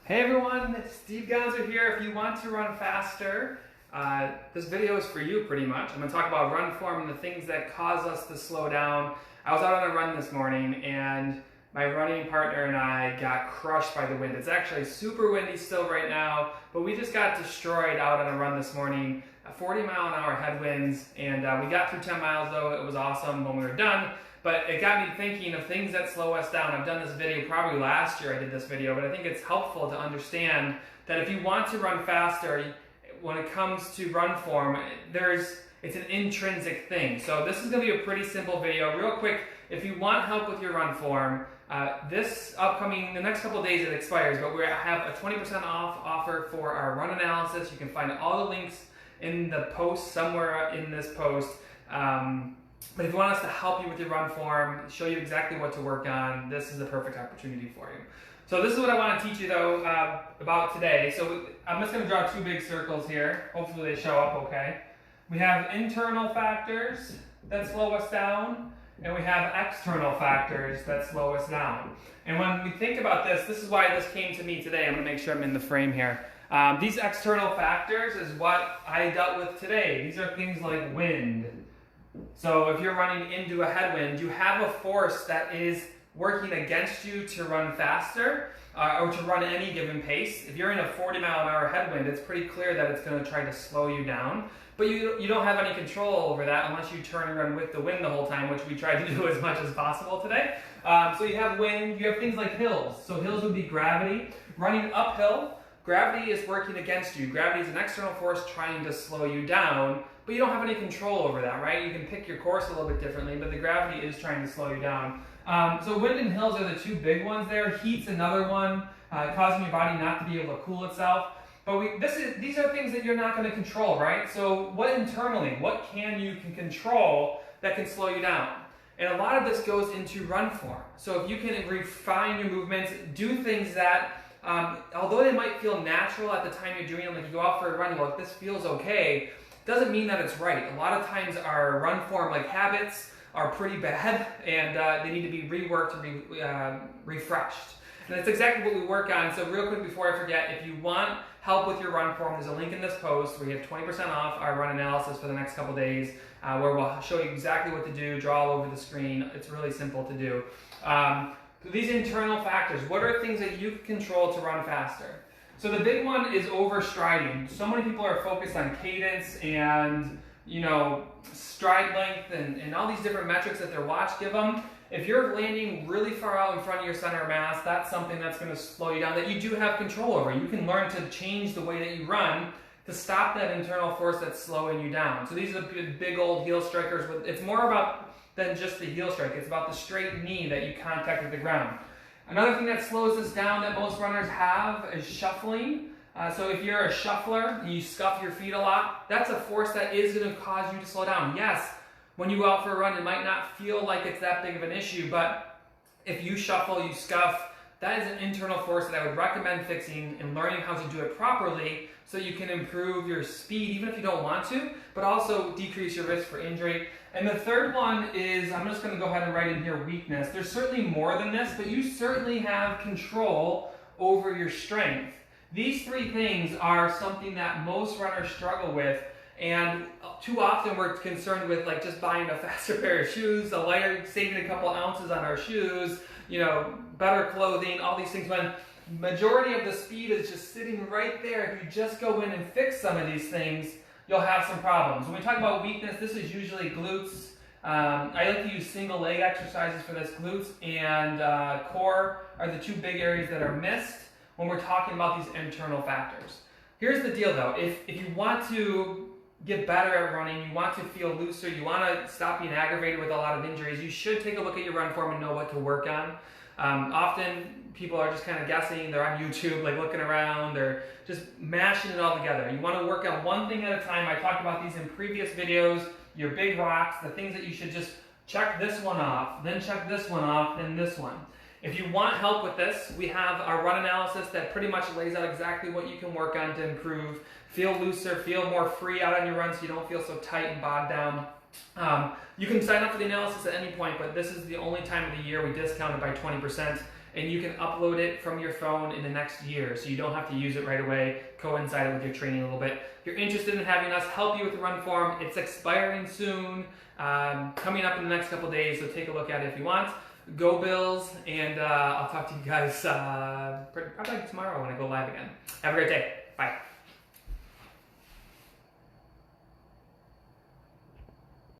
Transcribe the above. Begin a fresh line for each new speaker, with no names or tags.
Hey everyone, it's Steve Gonzer here. If you want to run faster, this video is for you pretty much. I'm going to talk about run form and the things that cause us to slow down. I was out on a run this morning and my running partner and I got crushed by the wind. It's actually super windy still right now, but we just got destroyed out on a run this morning. 40-mile-an-hour headwinds, and we got through 10 miles though. It was awesome when we were done, but it got me thinking of things that slow us down. I've done this video probably last year. I did this video, but I think it's helpful to understand that if you want to run faster, when it comes to run form, it's an intrinsic thing. So this is going to be a pretty simple video. Real quick, if you want help with your run form, the next couple of days it expires, but we have a 20% off offer for our run analysis. You can find all the links in the post, somewhere in this post. But if you want us to help you with your run form, show you exactly what to work on, this is the perfect opportunity for you. So this is what I want to teach you though about today. So I'm just going to draw two big circles here. Hopefully they show up okay. We have internal factors that slow us down, and we have external factors that slow us down. And when we think about this, this is why this came to me today. I'm going to make sure I'm in the frame here. These external factors is what I dealt with today. These are things like wind. So if you're running into a headwind, you have a force that is working against you to run faster or to run any given pace. If you're in a 40-mile-an-hour headwind, it's pretty clear that it's going to try to slow you down. But you don't have any control over that unless you turn and run with the wind the whole time, which we tried to do as much as possible today. So you have wind, you have things like hills. So hills would be gravity. Running uphill, gravity is working against you. Gravity is an external force trying to slow you down, but you don't have any control over that, right? You can pick your course a little bit differently, but the gravity is trying to slow you down. So wind and hills are the two big ones there. Heat's another one, causing your body not to be able to cool itself. But these are things that you're not going to control, right? So what can you control that can slow you down? And a lot of this goes into run form. So if you can refine your movements, do things that, although they might feel natural at the time you're doing them, like you go out for a run, you're like, this feels okay, doesn't mean that it's right. A lot of times our run form, like habits, are pretty bad, and they need to be reworked and refreshed. And that's exactly what we work on. So real quick before I forget, if you want help with your run form, there's a link in this post where you have 20% off our run analysis for the next couple days, where we'll show you exactly what to do, draw all over the screen. It's really simple to do. So these internal factors, what are things that you can control to run faster? So the big one is overstriding. So many people are focused on cadence and stride length and all these different metrics that their watch give them. If you're landing really far out in front of your center of mass, that's something that's going to slow you down that you do have control over. You can learn to change the way that you run to stop that internal force that's slowing you down. So these are the big old heel strikers. It's more about than just the heel strike. It's about the straight knee that you contact with the ground. Another thing that slows us down that most runners have is shuffling. So if you're a shuffler and you scuff your feet a lot, that's a force that is going to cause you to slow down. Yes, when you go out for a run, it might not feel like it's that big of an issue, but if you shuffle, you scuff, that is an internal force that I would recommend fixing and learning how to do it properly so you can improve your speed, even if you don't want to, but also decrease your risk for injury. And the third one is, I'm just going to go ahead and write in here, weakness. There's certainly more than this, but you certainly have control over your strength. These three things are something that most runners struggle with, and too often we're concerned with like just buying a faster pair of shoes, a lighter, saving a couple ounces on our shoes, better clothing, all these things, when majority of the speed is just sitting right there. If you just go in and fix some of these things, you'll have some problems. When we talk about weakness, this is usually glutes. I like to use single leg exercises for this. Glutes and core are the two big areas that are missed when we're talking about these internal factors. Here's the deal though, if you want to get better at running, you want to feel looser, you want to stop being aggravated with a lot of injuries, you should take a look at your run form and know what to work on. Often people are just kind of guessing, they're on YouTube, like looking around, they're just mashing it all together. You want to work on one thing at a time. I talked about these in previous videos, your big rocks, the things that you should just check this one off, then check this one off, then this one. If you want help with this, we have our run analysis that pretty much lays out exactly what you can work on to improve, feel looser, feel more free out on your run so you don't feel so tight and bogged down. You can sign up for the analysis at any point, but this is the only time of the year we discount it by 20%. and you can upload it from your phone in the next year, so you don't have to use it right away, coincide it with your training a little bit. If you're interested in having us help you with the run form, it's expiring soon, coming up in the next couple days, so take a look at it if you want. Go Bills, and I'll talk to you guys probably tomorrow when I go live again. Have a great day. Bye.